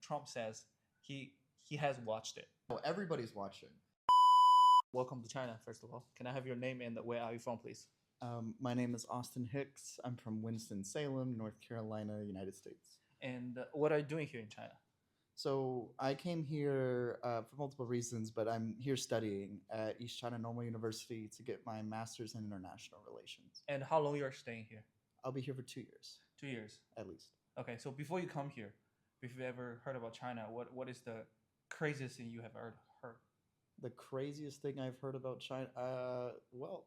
Trump says he has watched it. Well, everybody's watching. Welcome to China, first of all. Can I have your name and where are you from, please? My name is Austin Hicks. I'm from Winston-Salem, North Carolina, United States. And what are you doing here in China? So I came here for multiple reasons, but I'm here studying at East China Normal University to get my master's in international relations. And how long you're staying here? I'll be here for 2 years, 2 years. at least. Okay, so before you come here, if you ever heard about China, what is the craziest thing you have heard? The craziest thing I've heard about China, well,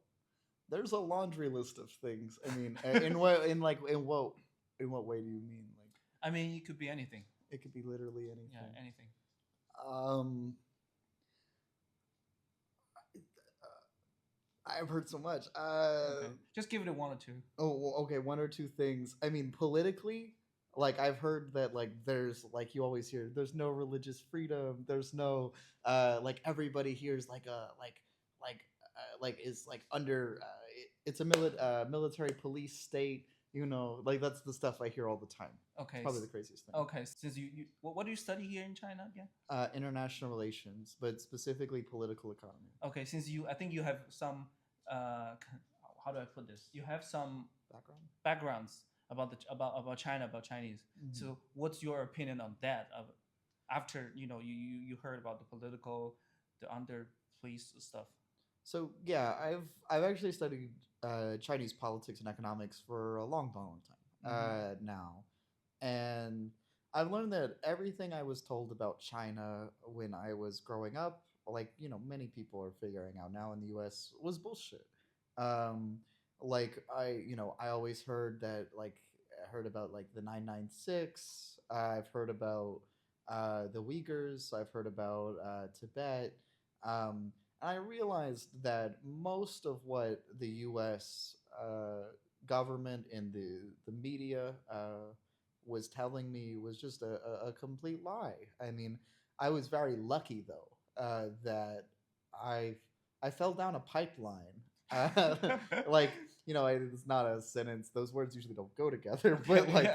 there's a laundry list of things. I mean, in what way do you mean? Like, I mean, it could be anything. it could be literally anything. Yeah, anything. I've heard so much. Okay. Just give it a one or two. Oh, well, okay, one or two things. I mean, politically, like I've heard that like there's like you always hear there's no religious freedom. There's no like everybody here is like a like is like under it's a military police state. You know, like that's the stuff I hear all the time. Okay. It's probably the craziest thing. Okay, since you what do you study here in China again? International relations, but specifically political economy. Okay, since I think you have some how do I put this? You have some Background. backgrounds about China, about Chinese. Mhm. So what's your opinion on that? After you heard about the political, the under police stuff. So yeah, I've actually studied Chinese politics and economics for a long, long, long time now, and I've learned that everything I was told about China when I was growing up, like many people are figuring out now in the U.S., was bullshit. Um, like I always heard that I heard about like the 996. I've heard about the Uyghurs. I've heard about Tibet. And I realized that most of what the U.S. Government and the media was telling me was just a complete lie. I mean, I was very lucky though that I fell down a pipeline. Like it's not a sentence. Those words usually don't go together. But like,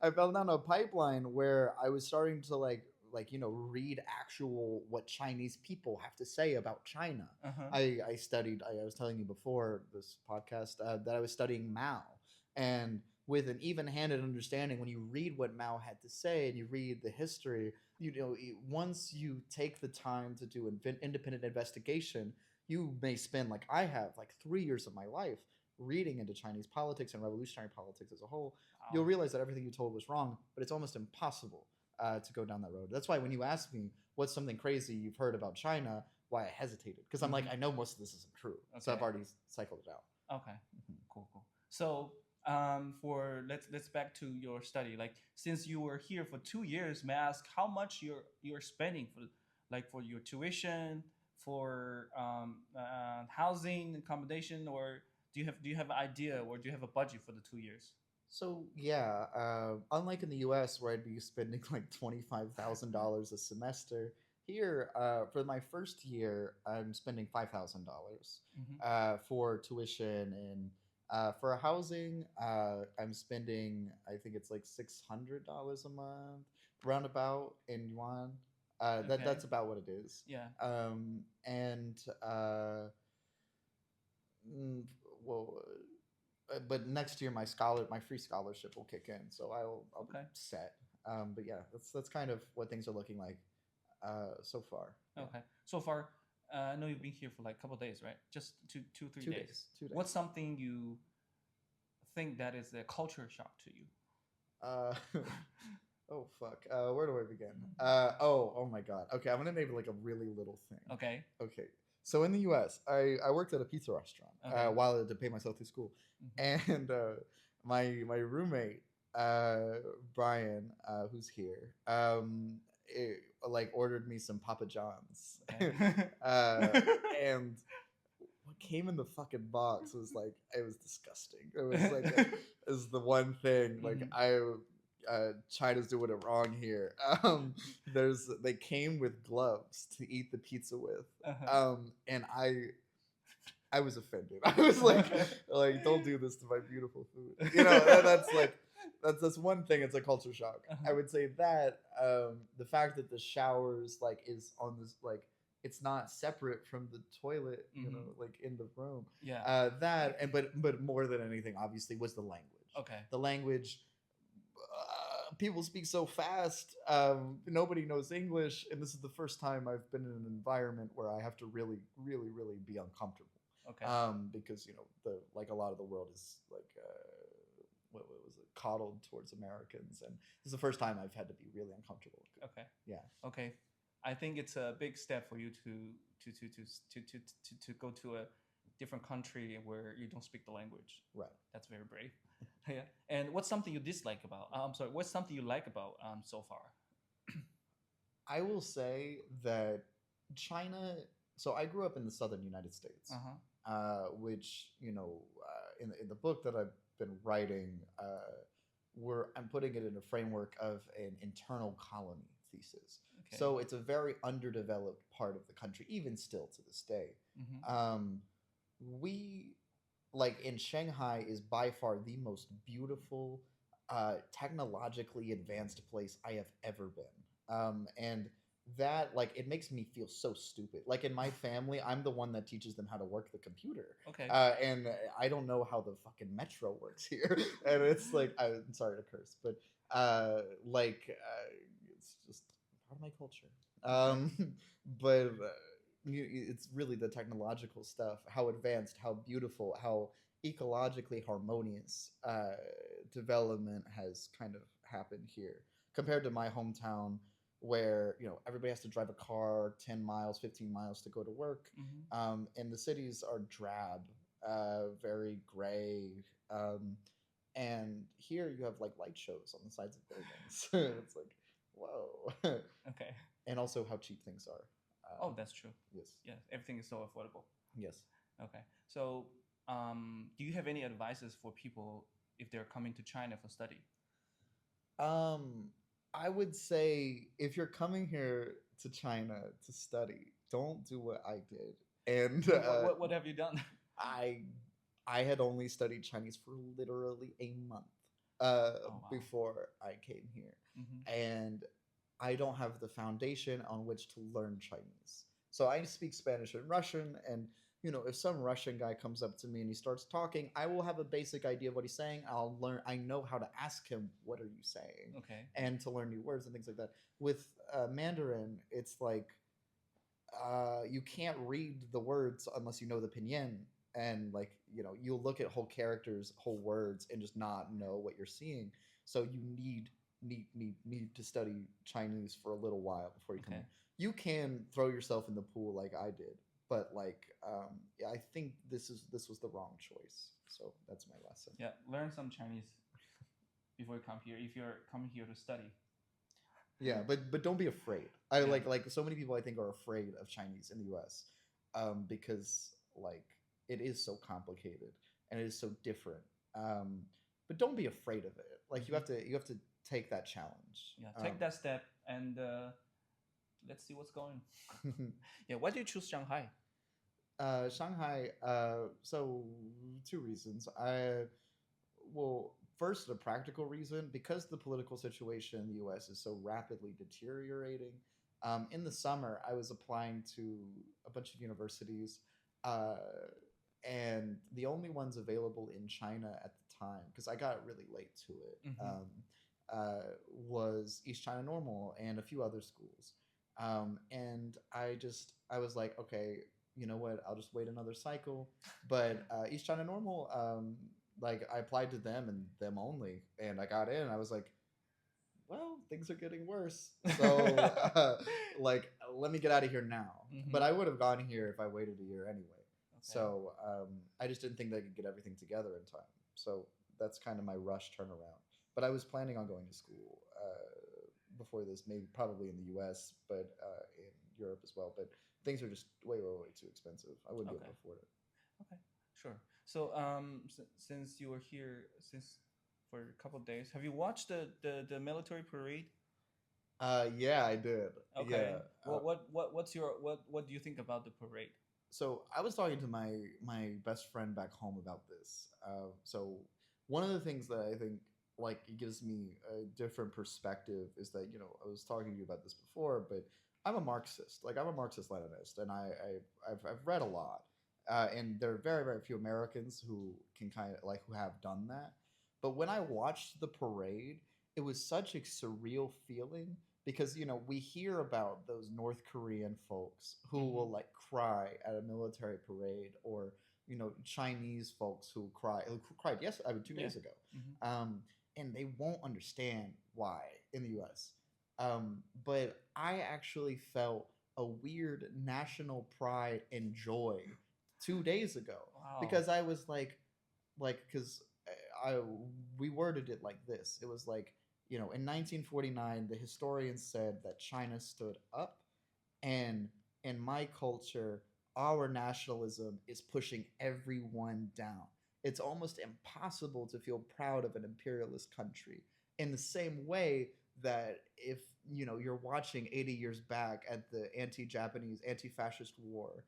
I fell down a pipeline where I was starting to read actual what Chinese people have to say about China. I studied. I was telling you before this podcast that I was studying Mao, and with an even-handed understanding, when you read what Mao had to say and you read the history, once you take the time to do independent investigation, you may spend like I have 3 years of my life reading into Chinese politics and revolutionary politics as a whole. Wow. You'll realize that everything you told was wrong, but it's almost impossible to go down that road. That's why when you ask me what's something crazy you've heard about China, why I hesitated, because I'm like, I know most of this isn't true, so I've already cycled it out. Okay, cool. So for let's back to your study. Like since you were here for 2 years, may I ask how much you're spending for your tuition, for housing, accommodation, or do you have an idea, or do you have a budget for the 2 years? So yeah, unlike in the U.S. where I'd be spending like $25,000 a semester, here for my first year I'm spending $5,000 for tuition, and for housing I'm spending, I think it's like $600 a month, roundabout in yuan. That's about what it is. Yeah. And well. But next year my free scholarship will kick in, so I'll be set. But yeah, that's kind of what things are looking like so far. Okay, so far, I know you've been here for like a couple of days, right? Just two, 3 days. 2 days. What's something you think that is a culture shock to you? Oh fuck. Where do I begin? Oh my god. Okay, I'm gonna name like a really little thing. Okay. So in the U.S., I worked at a pizza restaurant while I had to pay myself through school, and my roommate Brian, who's here, ordered me some Papa John's, and what came in the fucking box was it was disgusting. It was it was the one thing China's doing it wrong here. They came with gloves to eat the pizza with, and I was offended. I was like, don't do this to my beautiful food. That's like that's one thing. It's a culture shock. I Uh-huh. would say that the fact that the showers like is on this like it's not separate from the toilet, Hmm. like in the room. Yeah. That and but more than anything, obviously, was the language. Okay. The language. People speak so fast. Nobody knows English, and this is the first time I've been in an environment where I have to really, really, really be uncomfortable. Okay. Because the like a lot of the world is like what was it coddled towards Americans, and this is the first time I've had to be really uncomfortable. Okay. Yeah, Okay. I think it's a big step for you to go to a different country where you don't speak the language. right. That's very brave. Yeah. And what's something you dislike about? I'm sorry. What's something you like about so far? I will say that China. So I grew up in the southern United States, Uh huh. which in the book that I've been writing, where I'm putting it in a framework of an internal colony thesis. Okay. So it's a very underdeveloped part of the country, even still to this day. Mm-hmm. Um, we like in Shanghai is by far the most beautiful, technologically advanced place I have ever been. And that like it makes me feel so stupid. Like in my family, I'm the one that teaches them how to work the computer, Okay. and I don't know how the fucking metro works here. And it's like I'm sorry to curse, but it's just part of my culture. But it's really the technological stuff, how advanced, how beautiful, how ecologically harmonious development has kind of happened here compared to my hometown where everybody has to drive a car 10 miles 15 miles to go to work, Mm-hmm. and the cities are drab, very gray, and here you have like light shows on the sides of buildings. It's like whoa. Okay. And also how cheap things are. Oh, that's true. Yes. Yeah, everything is so affordable. Yes. Okay. So, do you have any advices for people if they're coming to China for study? Um, I would say if you're coming here to China to study, don't do what I did. And What have you done? I I had only studied Chinese for literally a month Oh wow. before I came here, Mm-hmm. and I don't have the foundation on which to learn Chinese. So I speak Spanish and Russian, and if some Russian guy comes up to me and he starts talking, I will have a basic idea of what he's saying. I'll learn. I know how to ask him, "What are you saying?" Okay. and to learn new words and things like that. With Mandarin, it's like you can't read the words unless you know the pinyin, and like you'll look at whole characters, whole words, and just not know what you're seeing. So you need to study Chinese for a little while before you come Okay. here. You can throw yourself in the pool like I did, but like yeah, I think this was the wrong choice. So that's my lesson. Yeah, learn some Chinese before you come here. If you're coming here to study. Yeah, but don't be afraid. I Yeah. like so many people I think are afraid of Chinese in the U.S. Because like it is so complicated and it is so different. Um, but don't be afraid of it. Like Mhm. you have to take that challenge. Yeah, take that step and let's see what's going. Yeah, why do you choose Shanghai? Shanghai. So two reasons. Well, first, a practical reason because the political situation in the U.S. is so rapidly deteriorating. In the summer, I was applying to a bunch of universities, uh, and the only ones available in China at the time, because I got really late to it, Mm-hmm. was East China Normal and a few other schools. And I was like, okay, you know what? I'll just wait another cycle. But East China Normal, like I applied to them and them only, and I got in. And I was like, well, things are getting worse. So, like, let me get out of here now. Mm-hmm. But I would have gone here if I waited a year anyway. Okay. So, I just didn't think they could get everything together in time. So that's kind of my rush turnaround. But I was planning on going to school before this, maybe probably in the U.S., but in Europe as well. But things are just way too expensive. I wouldn't be able Okay. to afford it. Okay. Sure. So, since you were here since for a couple of days, have you watched the military parade? Yeah, I did. Okay. Yeah. What's your what do you think about the parade? So I was talking to my best friend back home about this. So one of the things that I think like it gives me a different perspective is that I was talking to you about this before, but I'm a Marxist. Like I'm a Marxist Leninist, and I've read a lot, and there are very very few Americans who can kind of like who have done that. But when I watched the parade, it was such a surreal feeling because we hear about those North Korean folks who Mm-hmm. will like cry at a military parade, or Chinese folks who cried yes I mean 2 days Yeah. ago, Mm-hmm. um, and they won't understand why in the U.S. But I actually felt a weird national pride and joy 2 days ago Wow. because I was because I we worded it like this. It was like in 1949, the historians said that China stood up, and in my culture, our nationalism is pushing everyone down. It's almost impossible to feel proud of an imperialist country in the same way that if you're watching 80 years back at the anti-Japanese, anti-fascist war,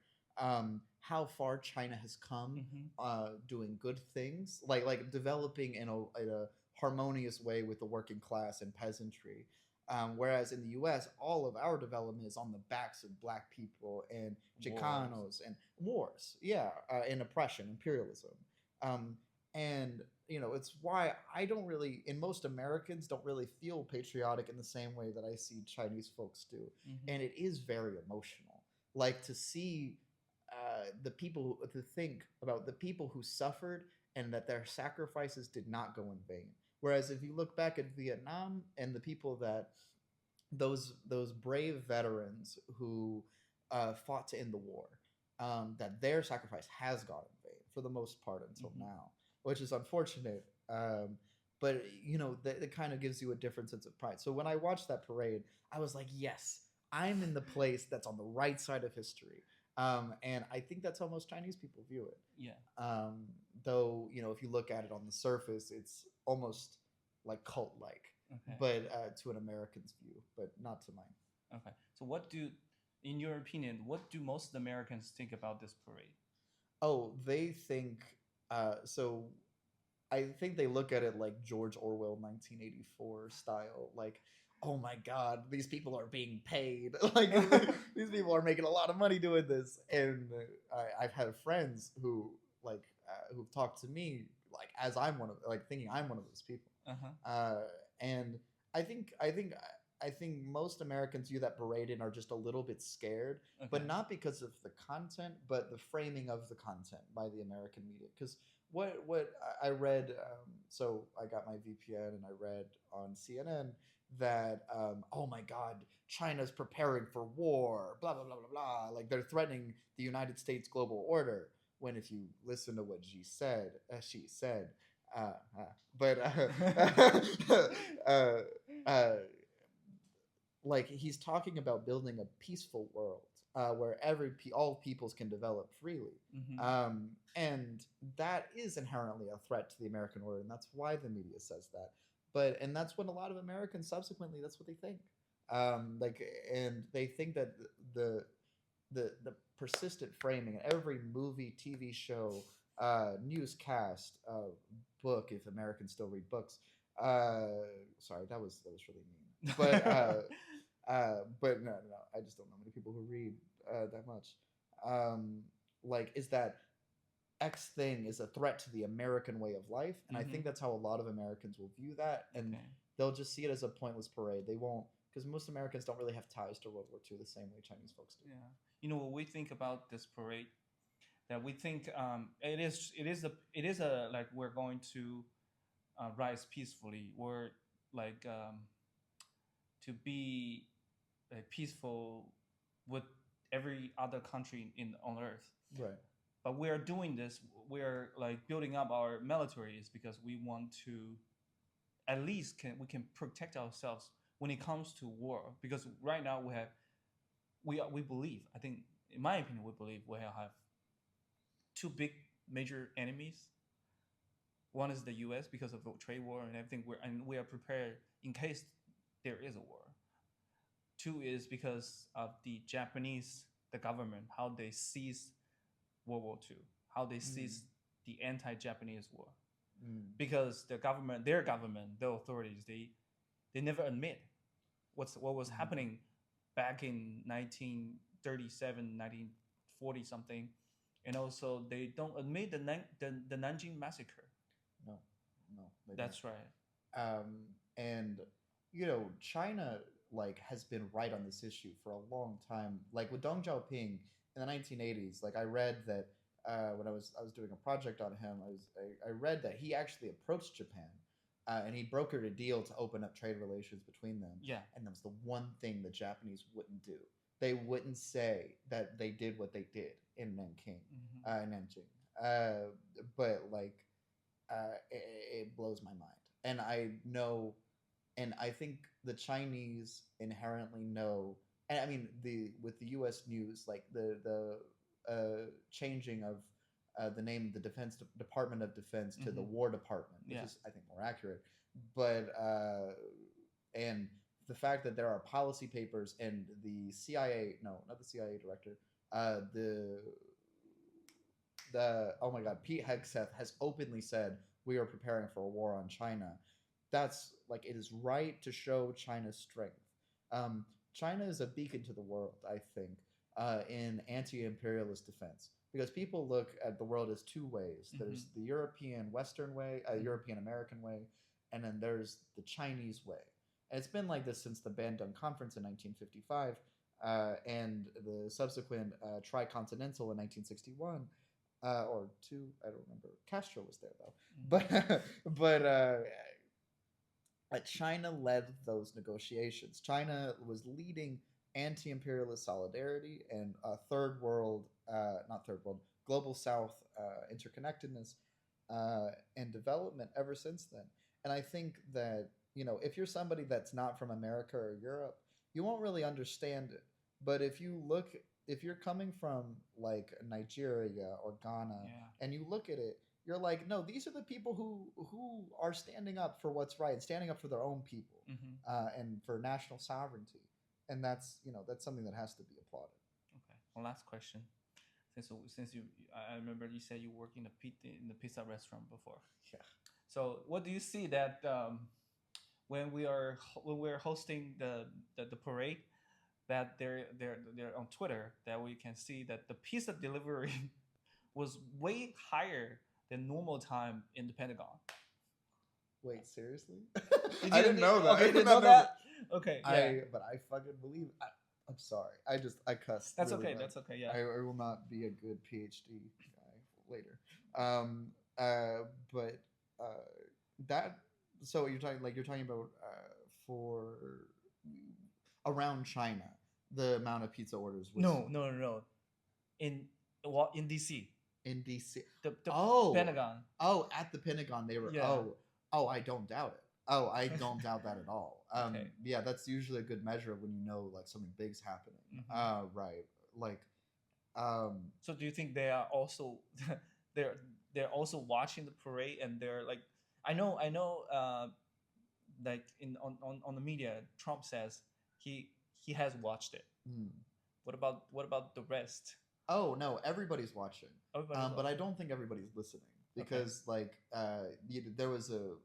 how far China has come, Mm-hmm. doing good things, like developing in a harmonious way with the working class and peasantry. Whereas in the U.S., all of our development is on the backs of black people and Wars. Chicanos and wars, yeah, and oppression, imperialism, um, and it's why I don't really, and most Americans don't really feel patriotic in the same way that I see Chinese folks do, Mm-hmm. and it is very emotional, like to see to think about the people who suffered and that their sacrifices did not go in vain. Whereas if you look back at Vietnam and the people that those brave veterans who fought to end the war, that their sacrifice has gone in vain for the most part until Mm-hmm. now, which is unfortunate. But that it kind of gives you a different sense of pride. So when I watched that parade, I was like, yes, I'm in the place that's on the right side of history. And I think that's how most Chinese people view it. Yeah. Um, though if you look at it on the surface, it's almost like cult like, Okay. but to an American's view, but not to mine. Okay. So, in your opinion, what do most Americans think about this parade? Oh, they think so. I think they look at it like George Orwell 1984 style, like, oh my God, these people are being paid. Like these people are making a lot of money doing this, and I've had friends who've talked to me like as I'm one of like thinking I'm one of those people, Uh huh. uh, and I think most Americans view that parade and are just a little bit scared, Okay. but not because of the content, but the framing of the content by the American media. Because what I read, so I got my VPN and I read on CNN that oh my God, China's preparing for war, blah blah blah blah blah. Like they're threatening the United States global order. When if you listen to what she said, uh, uh, but uh, uh, like he's talking about building a peaceful world where all peoples can develop freely, Mm-hmm. and that is inherently a threat to the American order, and that's why the media says that. And that's when a lot of Americans subsequently that's what they think. Like, and they think that the the persistent framing in every movie, TV show, newscast, book, if Americans still read books. Sorry, that was really mean. But no, no, no, I just don't know many people who read that much. Um, like, is that X thing is a threat to the American way of life, and I Mm-hmm. think that's how a lot of Americans will view that, and Okay. they'll just see it as a pointless parade. They won't, because most Americans don't really have ties to World War II the same way Chinese folks do. Yeah. You know what we think about this parade? That we think it is a like we're going to rise peacefully. We're like to be peaceful with every other country in on earth. Right. But we are doing this. We are like building up our militaries because we want to at least we can protect ourselves when it comes to war. Because right now we believe. I think in my opinion we believe we have two big major enemies. One is the U.S. because of the trade war and everything. We are prepared in case there is a war. Two is because of the Japanese, the government, how they seized World War II, how they Mm. seized the anti-Japanese war. because their government, the authorities, they never admit what was happening back in 1937, 1940 something, and also they don't admit the Nanjing massacre. No, no, they don't. That's right. And China like has been right on this issue for a long time. Like with Deng Xiaoping in the 1980s, like I read that when I was doing a project on him, I read that he actually approached Japan, and he brokered a deal to open up trade relations between them. Yeah. And that was the one thing the Japanese wouldn't do. They wouldn't say that they did what they did in Nanjing. But like, it blows my mind, and I know, and I think the Chinese inherently know, and I mean the with the U.S. news, like the changing of the name of the Department of Defense to the War Department, which is I think more accurate, but and the fact that there are policy papers and the CIA, no, not the CIA director, the oh my god, Pete Hegseth has openly said we are preparing for a war on China. That's like it is right to show China's strength. China is a beacon to the world, I think, in anti-imperialist defense, because people look at the world as two ways. There's the European Western way, European American way, and then there's the Chinese way. And it's been like this since the Bandung Conference in 1955, and the subsequent Tricontinental in 1961. Or two, I don't remember. Castro was there though, but China led those negotiations. China was leading anti-imperialist solidarity and global South interconnectedness and development ever since then. And I think that if you're somebody that's not from America or Europe, you won't really understand it. But if you're coming from like Nigeria or Ghana, and you look at it, you're like, no, these are the people who are standing up for what's right, standing up for their own people, and for national sovereignty, and that's something that has to be applauded. Okay. One last question, since I remember you said you worked in the pizza restaurant before. Yeah. So what do you see that when we're hosting the parade, that they're on Twitter, that we can see that the pizza delivery was way higher than normal time in the Pentagon. Wait, seriously? I didn't know that. Okay, I did didn't not know that. Okay, yeah. But I fucking believe. I'm sorry. I cussed. That's really okay. bad. That's okay. Yeah. I will not be a good PhD guy later. But that. So you're talking about for around China, the amount of pizza orders was No. In DC. In DC. The Oh. Pentagon. Oh, at the Pentagon they were. Yeah. Oh, I don't doubt it. Oh, I don't doubt that at all. Okay. Yeah, that's usually a good measure when you know like something big's happening. Right. Like, So do you think they are also they're also watching the parade, and they're like, I know like on the media, Trump says he has watched it. What about the rest? Oh no, everybody's watching. Everybody's but I don't think everybody's listening, because there was a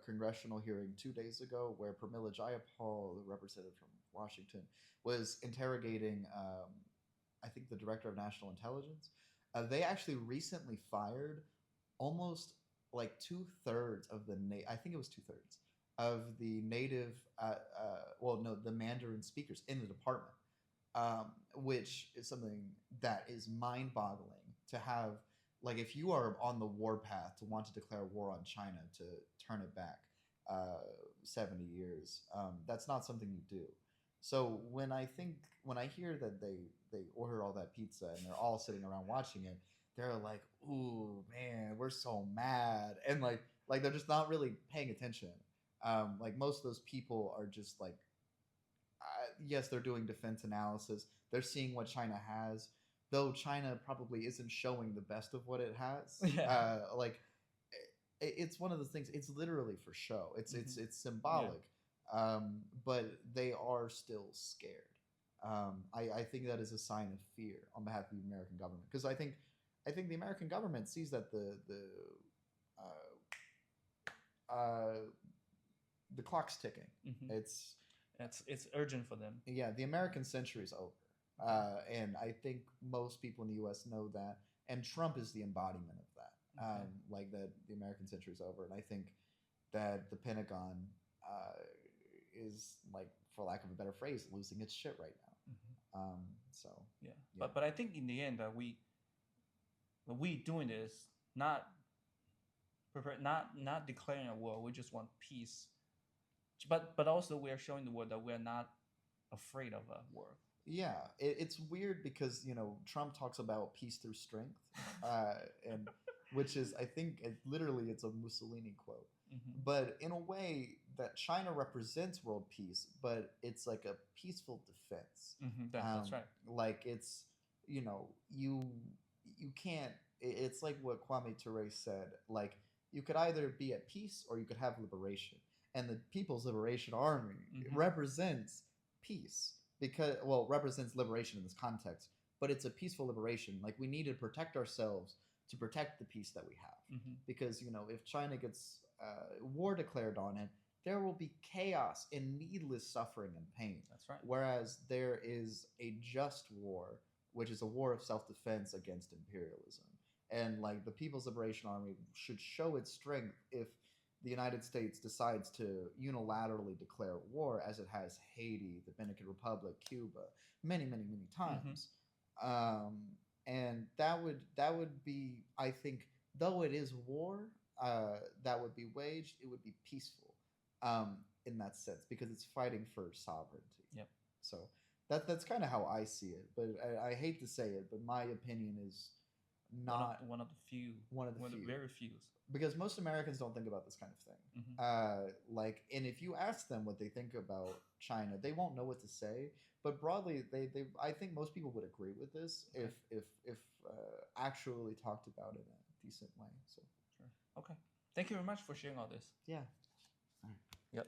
congressional hearing 2 days ago where Pramila Jayapal, the representative from Washington, was interrogating I think the director of national intelligence. They actually recently fired almost like 2/3 of I think it was 2/3 of the native the Mandarin speakers in the department, which is something that is mind-boggling to have. Like, if you are on the war path to want to declare war on China, to turn it back 70 years, that's not something you do. So when I hear that they order all that pizza and they're all sitting around watching it, they're like, ooh, man, we're so mad. And like they're just not really paying attention. Like, most of those people are just like, yes, they're doing defense analysis. They're seeing what China has, though China probably isn't showing the best of what it has. Yeah. It's one of those things. It's literally for show. It's symbolic, but they are still scared. I think that is a sign of fear on behalf of the American government, because I think the American government sees that the clock's ticking. Hmm. It's It's urgent for them. yeah, the American century is over, and I think most people in the U.S. know that, and Trump is the embodiment of that. Okay. Like that, the American century is over, and I think that the Pentagon is like, for lack of a better phrase, losing its shit right now. Hmm. So Yeah. yeah, But I think in the end that we doing this not not declaring a war. We just want peace. But also we are showing the world that we are not afraid of a war. yeah, it's weird because Trump talks about peace through strength, uh, and which is, I think, literally it's a Mussolini quote. Hmm. But in a way, that China represents world peace, but it's like a peaceful defense. Hmm. That's right. Like it's you can't. It's like what Kwame Ture said. Like you could either be at peace or you could have liberation, and the People's Liberation Army Hmm. represents peace because, well, represents liberation in this context, but it's a peaceful liberation. Like we need to protect ourselves to protect the peace that we have, Hmm. because if China gets war declared on it, there will be chaos and needless suffering and pain. That's right. Whereas there is a just war, which is a war of self-defense against imperialism. And like the People's Liberation Army should show its strength if the United States decides to unilaterally declare war, as it has Haiti, the Dominican Republic, Cuba, many, many, many Hmm. times. Um, and that would be, I think, though it is war that would be waged, it would be peaceful in that sense because it's fighting for sovereignty. Yep. So that's kind of how I see it. But I hate to say it, but my opinion is not One of the few. one of the One of few, the very few. because most Americans don't think about this kind of thing. Hmm. Like, and if you ask them what they think about China, they won't know what to say. But broadly, they I think most people would agree with this Okay. if actually talked about in a decent way. So Sure. Okay. Thank you very much for sharing all this. yeah. Yep.